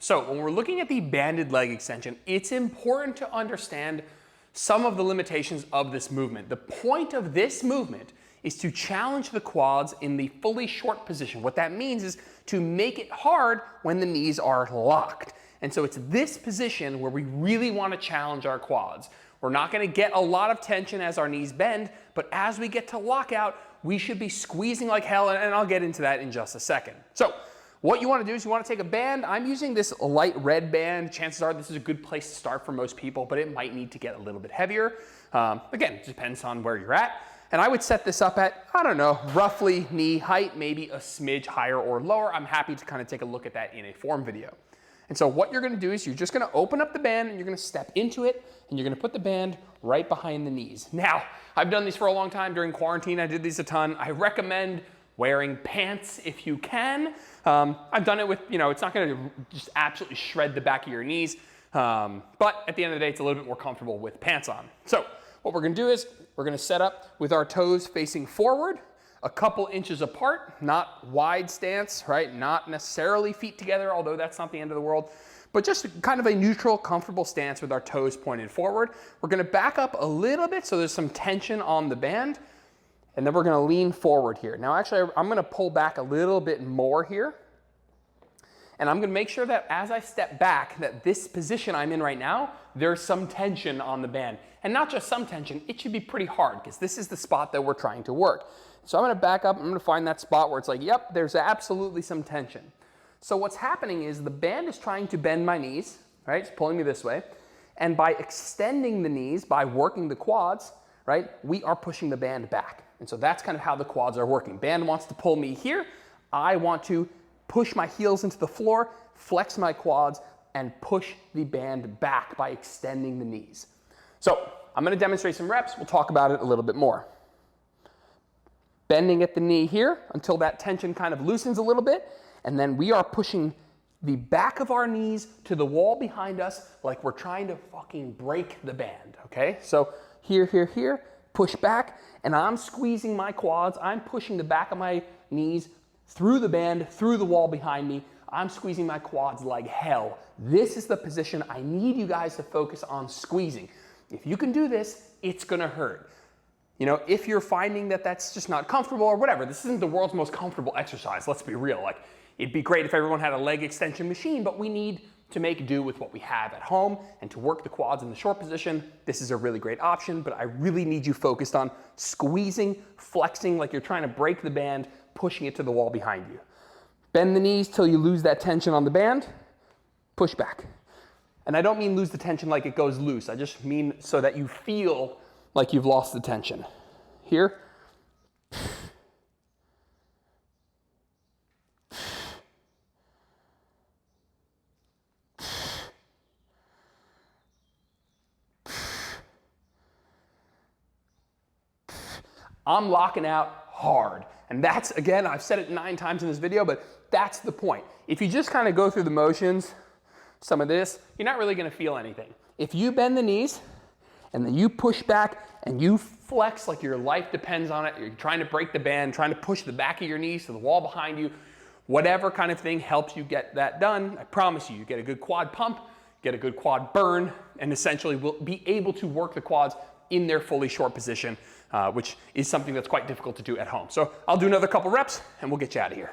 So when we're looking at the banded leg extension, it's important to understand some of the limitations of this movement. The point of this movement is to challenge the quads in the fully short position. What that means is to make it hard when the knees are locked. And so it's this position where we really want to challenge our quads. We're not going to get a lot of tension as our knees bend, but as we get to lockout, we should be squeezing like hell, and I'll get into that in just a second. So what you want to do is you want to take a band. I'm using this light red band. Chances are this is a good place to start for most people, but it might need to get a little bit heavier. Again, it depends on where you're at. And I would set this up at, I don't know, roughly knee height, maybe a smidge higher or lower. I'm happy to kind of take a look at that in a form video. And so what you're going to do is you're just going to open up the band and you're going to step into it and you're going to put the band right behind the knees. Now, I've done these for a long time. During quarantine, I did these a ton. I recommend wearing pants if you can. I've done it with, it's not going to just absolutely shred the back of your knees. But at the end of the day, it's a little bit more comfortable with pants on. So what we're going to do is we're going to set up with our toes facing forward, a couple inches apart, not wide stance, right? Not necessarily feet together, although that's not the end of the world, but just kind of a neutral, comfortable stance with our toes pointed forward. We're going to back up a little bit so there's some tension on the band, and then we're going to lean forward here. Now, actually, I'm going to pull back a little bit more here, and I'm going to make sure that as I step back, that this position I'm in right now, there's some tension on the band. And not just some tension, it should be pretty hard because this is the spot that we're trying to work. So I'm going to back up, I'm going to find that spot where it's like, yep, there's absolutely some tension. So what's happening is the band is trying to bend my knees, right? It's pulling me this way. And by extending the knees, by working the quads, right, we are pushing the band back. And so that's kind of how the quads are working. Band wants to pull me here. I want to push my heels into the floor, flex my quads, and push the band back by extending the knees. So I'm going to demonstrate some reps. We'll talk about it a little bit more. Bending at the knee here until that tension kind of loosens a little bit, and then we are pushing the back of our knees to the wall behind us like we're trying to fucking break the band, okay? So here, here, here, push back, and I'm squeezing my quads. I'm pushing the back of my knees through the band, through the wall behind me. I'm squeezing my quads like hell. This is the position I need you guys to focus on squeezing. If you can do this, it's gonna hurt. If you're finding that that's just not comfortable or whatever, this isn't the world's most comfortable exercise, let's be real. Like, it'd be great if everyone had a leg extension machine, but we need to make do with what we have at home, and to work the quads in the short position, this is a really great option, but I really need you focused on squeezing, flexing like you're trying to break the band, pushing it to the wall behind you. Bend the knees till you lose that tension on the band, push back. And I don't mean lose the tension like it goes loose, I just mean so that you feel like you've lost the tension. Here. I'm locking out hard. And that's, again, I've said it 9 times in this video, but that's the point. If you just kind of go through the motions, some of this, you're not really going to feel anything. If you bend the knees and then you push back and you flex like your life depends on it, you're trying to break the band, trying to push the back of your knees to the wall behind you, whatever kind of thing helps you get that done, I promise you, you get a good quad pump, get a good quad burn, and essentially will be able to work the quads in their fully short position, which is something that's quite difficult to do at home. So I'll do another couple reps and we'll get you out of here.